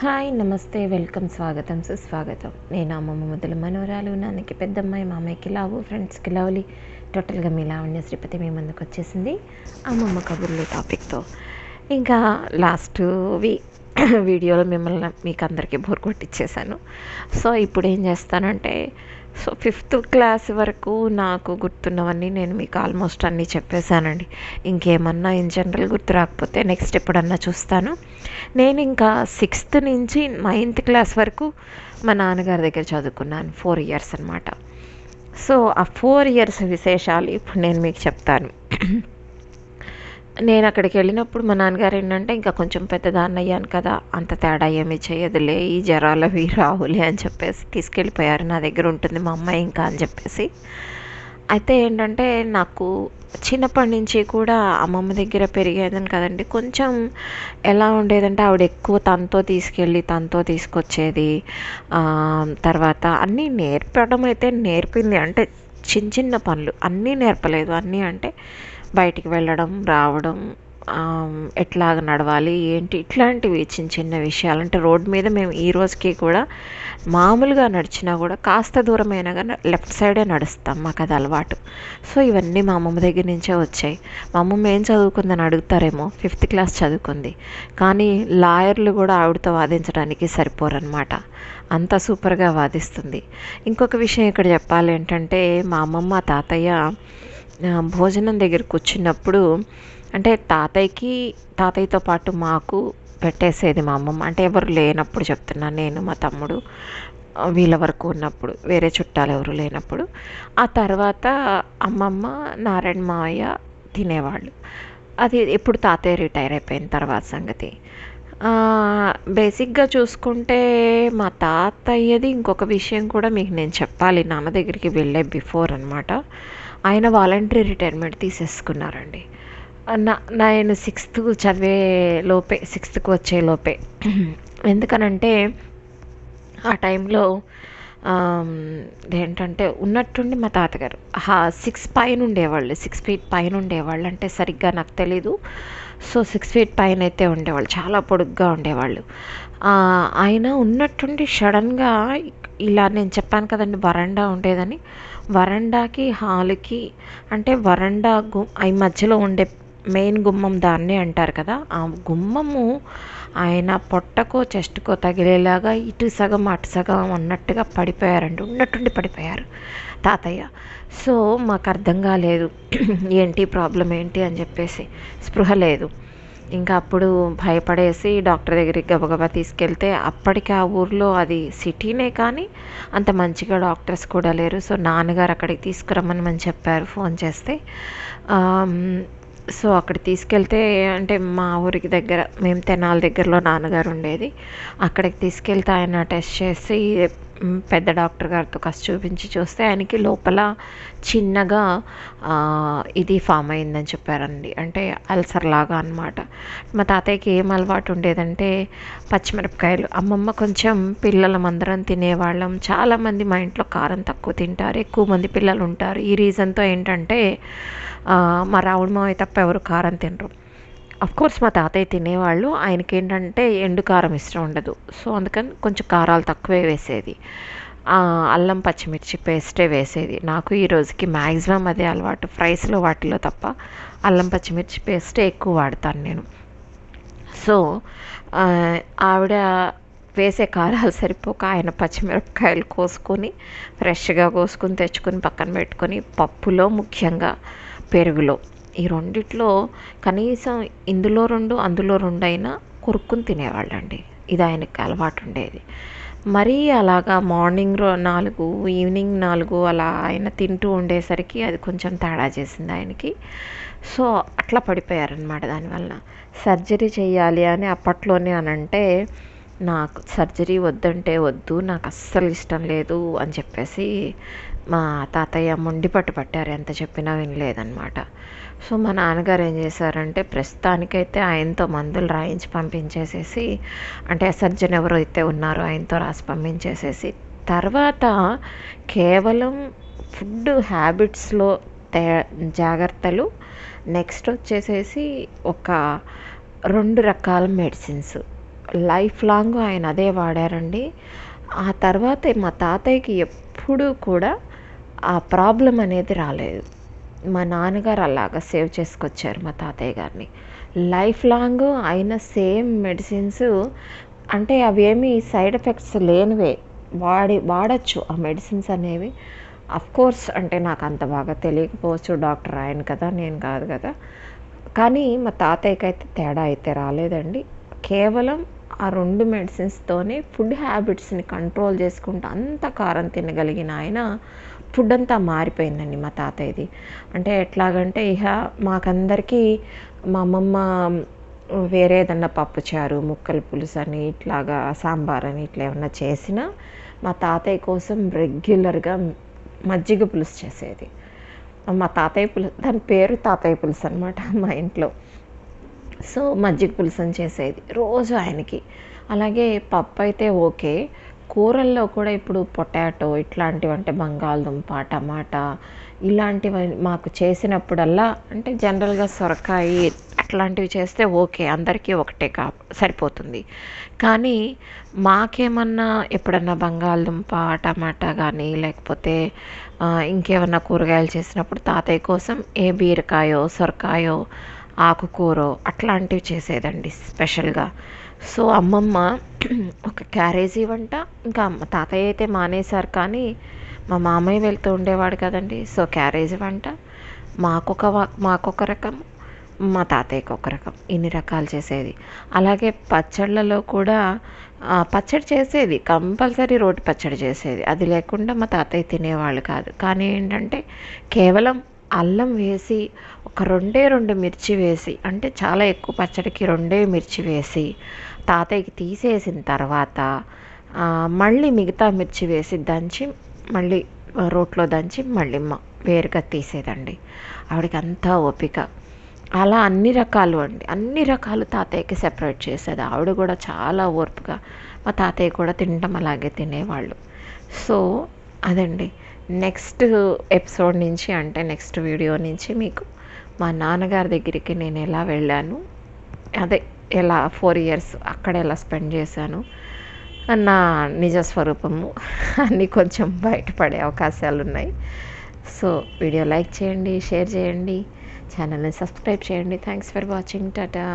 Hi నమస్తే welcome స్వాగతం సుస్వాగతం. నేను అమ్మమ్మ మొదలు మనవరాలు, నాన్నకి పెద్దమ్మాయి, మామయ్యకి లావు, ఫ్రెండ్స్కి లవ్లీ, టోటల్గా మీ లావణ్య శ్రీపతి మీ ముందుకు వచ్చేసింది అమ్మమ్మ కబుర్లు టాపిక్తో. ఇంకా లాస్ట్ వీడియోలో మీకు అందరికీ బోర్ కొట్టించేసాను. సో ఇప్పుడు ఏం చేస్తానంటే, సో 5th క్లాస్ వరకు నాకు గుర్తున్నవన్నీ నేను మీకు ఆల్మోస్ట్ అన్నీ చెప్పేశానండి. ఇంకేమన్నా ఇన్ జనరల్ గుర్తు రాకపోతే నెక్స్ట్ ఎప్పుడన్నా చూస్తాను. నేను ఇంకా 6th నుంచి 9th క్లాస్ వరకు మా నాన్నగారి దగ్గర చదువుకున్నాను. 4 ఇయర్స్ అనమాట. సో ఆ 4 ఇయర్స్ విశేషాలు ఇప్పుడు నేను మీకు చెప్తాను. నేను అక్కడికి వెళ్ళినప్పుడు మా నాన్నగారు ఏంటంటే, ఇంకా కొంచెం పెద్దదాన్ని అయ్యాను కదా, అంత తేడా ఏమీ చేయదులే, ఈ జ్వరాలు అవి రావులే అని చెప్పేసి తీసుకెళ్ళిపోయారు. నా దగ్గర ఉంటుంది మా అమ్మాయి ఇంకా అని చెప్పేసి. అయితే ఏంటంటే, నాకు చిన్నప్పటి నుంచి కూడా అమ్మమ్మ దగ్గర పెరిగేదని కదండి, కొంచెం ఎలా ఉండేదంటే, ఆవిడ ఎక్కువ తనతో తీసుకెళ్ళి తనతో తీసుకొచ్చేది. తర్వాత అన్నీ నేర్పడం అయితే నేర్పింది. అంటే చిన్న చిన్న పనులు అన్నీ నేర్పలేదు. అన్నీ అంటే బయటికి వెళ్ళడం, రావడం, ఎట్లాగ నడవాలి ఏంటి, ఇట్లాంటివి చిన్న చిన్న విషయాలు. అంటే రోడ్ మీద మేము ఈ రోజుకి కూడా మామూలుగా నడిచినా కూడా కాస్త దూరమైనా కానీ లెఫ్ట్ సైడే నడుస్తాం, మాకు అది అలవాటు. సో ఇవన్నీ మా అమ్మమ్మ దగ్గర నుంచే వచ్చాయి. మా అమ్మమ్మ ఏం చదువుకుందని అడుగుతారేమో, 5th క్లాస్ చదువుకుంది. కానీ లాయర్లు కూడా ఆవిడతో వాదించడానికి సరిపోరనమాట, అంత సూపర్గా వాదిస్తుంది. ఇంకొక విషయం ఇక్కడ చెప్పాలి ఏంటంటే, మా అమ్మమ్మ తాతయ్య భోజనం దగ్గర కూర్చున్నప్పుడు, అంటే తాతయ్యతో పాటు మాకు పెట్టేసేది మా అమ్మమ్మ. అంటే ఎవరు లేనప్పుడు చెప్తున్నాను, నేను మా తమ్ముడు వీళ్ళ వరకు ఉన్నప్పుడు, వేరే చుట్టాలు ఎవరు లేనప్పుడు. ఆ తర్వాత అమ్మమ్మ, నారాయణ మావయ్య తినేవాళ్ళు. అది ఎప్పుడు తాతయ్య రిటైర్ అయిపోయిన తర్వాత సంగతి. బేసిక్గా చూసుకుంటే మా తాతయ్యది ఇంకొక విషయం కూడా మీకు నేను చెప్పాలి. నాన్న దగ్గరికి వెళ్ళే బిఫోర్ అనమాట. ఆయన వాలంటరీ రిటైర్మెంట్ తీసేసుకున్నారండి. నేను 6th చదివే లోపే, 6th వచ్చే లోపే. ఎందుకనంటే ఆ టైంలో ఏంటంటే ఉన్నట్టుండి మా తాతగారు 6 పైన ఉండేవాళ్ళు, 6 feet పైన ఉండేవాళ్ళు. అంటే సరిగ్గా నాకు తెలీదు. సో 6 feet పైన అయితే ఉండేవాళ్ళు, చాలా పొడుగ్గా ఉండేవాళ్ళు. ఆయన ఉన్నట్టుండి సడన్గా ఇలా, నేను చెప్పాను కదండి వరండా ఉండేదని, వరండాకి హాల్కి, అంటే వరండా ఈ మధ్యలో ఉండే మెయిన్ గుమ్మం దాన్నే అంటారు కదా, ఆ గుమ్మము ఆయన పొట్టకో చెస్ట్కో తగిలేలాగా ఇటు సగం అటు సగం అన్నట్టుగా పడిపోయారండి. ఉన్నట్టుండి పడిపోయారు తాతయ్య. సో మాకు అర్థం కాలేదు ఏంటి ప్రాబ్లం ఏంటి అని చెప్పేసి, స్పృహ లేదు. ఇంకా అప్పుడు భయపడేసి డాక్టర్ దగ్గరికి గబగబా తీసుకెళ్తే, అప్పటికి ఆ ఊర్లో అది సిటీనే కానీ అంత మంచిగా డాక్టర్స్ కూడా లేరు. సో నాన్నగారు అక్కడికి తీసుకురమ్మని చెప్పారు ఫోన్ చేస్తే. సో అక్కడికి తీసుకెళ్తే, అంటే మా ఊరికి దగ్గర, మేము తెనాలి దగ్గరలో నాన్నగారు ఉండేది. అక్కడికి తీసుకెళ్తే ఆయన టెస్ట్ చేసి పెద్ద డాక్టర్ గారితో కాస్త చూపించి చూస్తే, ఆయనకి లోపల చిన్నగా ఇది ఫామ్ అయిందని చెప్పారండి. అంటే అల్సర్ లాగా అనమాట. మా తాతయ్యకి ఏం అలవాటు ఉండేదంటే పచ్చిమిరపకాయలు. అమ్మమ్మ కొంచెం పిల్లలమందరం తినేవాళ్ళం. చాలామంది మా ఇంట్లో కారం తక్కువ తింటారు, ఎక్కువ మంది పిల్లలు ఉంటారు. ఈ రీజన్తో ఏంటంటే మా రావుడు మావయ్య తప్ప ఎవరు కారం తినరు. కోర్స్ మా తాతయ్య తినేవాళ్ళు, ఆయనకి ఏంటంటే ఎండు కారం ఇష్టం ఉండదు. సో అందుకని కొంచెం కారాలు తక్కువే వేసేది. అల్లం పచ్చిమిర్చి పేస్టే వేసేది. నాకు ఈ రోజుకి మ్యాక్సిమం అదే అలవాటు, ఫ్రైస్లో వాటిలో తప్ప అల్లం పచ్చిమిర్చి పేస్టే ఎక్కువ వాడతాను నేను. సో ఆవిడ వేసే కారాలు సరిపోక ఆయన పచ్చిమిరపకాయలు కోసుకొని ఫ్రెష్గా కోసుకొని తెచ్చుకొని పక్కన పెట్టుకొని, పప్పులో ముఖ్యంగా పెరుగులో, ఈ రెండిట్లో కనీసం ఇందులో 2 అందులో 2 అయినా కొరుక్కుని తినేవాళ్ళండి. ఇది ఆయనకి అలవాటు ఉండేది. మరీ అలాగా మార్నింగ్ 4 ఈవినింగ్ 4 అలా ఆయన తింటూ ఉండేసరికి అది కొంచెం తేడా చేసింది ఆయనకి. సో అట్లా పడిపోయారనమాట. దానివల్ల సర్జరీ చేయాలి అని అప్పట్లోనే అనంటే, నాకు సర్జరీ వద్దంటే వద్దు, నాకు అస్సలు ఇష్టం లేదు అని చెప్పేసి మా తాతయ్య మొండి పట్టారు. ఎంత చెప్పినా వినలేదన్నమాట. సో మా నాన్నగారు ఏం చేశారంటే, ప్రస్తుతానికైతే ఆయనతో మందులు రాయించి పంపించేసేసి, అంటే సర్జన్ ఎవరైతే ఉన్నారో ఆయనతో రాసి పంపించేసేసి, తర్వాత కేవలం ఫుడ్ హ్యాబిట్స్లో జాగ్రత్తలు, నెక్స్ట్ వచ్చేసేసి ఒక 2 రకాల మెడిసిన్స్, లైఫ్ లాంగ్ ఆయన అదే వాడారండి. ఆ తర్వాత మా తాతయ్యకి ఎప్పుడూ కూడా ఆ ప్రాబ్లం అనేది రాలేదు. మా నాన్నగారు అలాగా సేవ్ చేసుకొచ్చారు మా తాతయ్య గారిని. లైఫ్ లాంగ్ అయిన సేమ్ మెడిసిన్స్, అంటే అవేమి సైడ్ ఎఫెక్ట్స్ లేనివే, వాడచ్చు ఆ మెడిసిన్స్ అనేవి. కోర్స్ అంటే నాకు అంత బాగా తెలియకపోవచ్చు, డాక్టర్ ఆయన కదా, నేను కాదు కదా. కానీ మా తాతయ్యకి అయితే తేడా అయితే రాలేదండి. కేవలం ఆ 2 మెడిసిన్స్తోనే ఫుడ్ హ్యాబిట్స్ని కంట్రోల్ చేసుకుంటూ అంత కారం తినగలిగిన ఆయన ఫుడ్ అంతా మారిపోయిందండి మా తాతయ్యది. అంటే ఎట్లాగంటే మాకందరికీ మా అమ్మమ్మ వేరే ఏదన్నా పప్పుచారు, ముక్కల పులుసు అని, ఇట్లాగా సాంబార్ అని ఇట్లా ఏమన్నా చేసినా మా తాతయ్య కోసం రెగ్యులర్గా మజ్జిగ పులుసు చేసేది. మా తాతయ్య పులుసు, దాని పేరు తాతయ్య పులుసు అనమాట మా ఇంట్లో. సో మజ్జిగ పులుసు అని చేసేది రోజు ఆయనకి. అలాగే పప్పు అయితే ఓకే, కూరల్లో కూడా ఇప్పుడు పొటాటో ఇట్లాంటివి, అంటే బంగాళదుంప, టమాటా ఇలాంటివి మాకు చేసినప్పుడల్లా, అంటే జనరల్గా సొరకాయ అట్లాంటివి చేస్తే ఓకే, అందరికీ ఒకటే సరిపోతుంది. కానీ మాకేమన్నా ఎప్పుడన్నా బంగాళదుంప, టమాటా కానీ లేకపోతే ఇంకేమన్నా కూరగాయలు చేసినప్పుడు తాతయ్య కోసం బీరకాయో, సొరకాయో, ఆకుకూర అట్లాంటివి చేసేదండి స్పెషల్గా. సో అమ్మమ్మ ఒక క్యారేజీ వంట, ఇంకా తాతయ్య అయితే మానేశారు కానీ మా మామయ్య వెళ్తూ ఉండేవాడు కదండి. సో క్యారేజీ వంట మాకొక రకం, మా తాతయ్యకి ఒక రకం, ఇన్ని రకాలు చేసేది. అలాగే పచ్చళ్ళలో కూడా పచ్చడి చేసేది, కంపల్సరీ రోటి పచ్చడి చేసేది. అది లేకుండా మా తాతయ్య తినేవాళ్ళు కాదు. కానీ ఏంటంటే కేవలం అల్లం వేసి ఒక 2 మిర్చి వేసి, అంటే చాలా ఎక్కువ పచ్చడికి 2 మిర్చి వేసి తాతయ్యకి తీసేసిన తర్వాత మళ్ళీ మిగతా మిర్చి వేసి దంచి మళ్ళీ రోట్లో దంచి మళ్ళీ వేరుగా తీసేదండి. ఆవిడకి అంతా ఓపిక. అలా అన్ని రకాలు తాతయ్యకి సెపరేట్ చేసేది. ఆవిడ కూడా చాలా ఓర్పుగా, మా తాతయ్య కూడా తినడం అలాగే తినేవాళ్ళు. సో అదండి. నెక్స్ట్ ఎపిసోడ్ నుంచి, అంటే నెక్స్ట్ వీడియో నుంచి మీకు మా నాన్నగారి దగ్గరికి నేను ఎలా వెళ్ళాను, ఎలా 4 years అక్కడ ఎలా స్పెండ్ చేశాను, నా నిజ స్వరూపము అన్నీ కొంచెం బయటపడే అవకాశాలు ఉన్నాయి. సో వీడియో లైక్ చేయండి, షేర్ చేయండి, ఛానల్ని సబ్స్క్రైబ్ చేయండి. Thanks for watching. టాటా.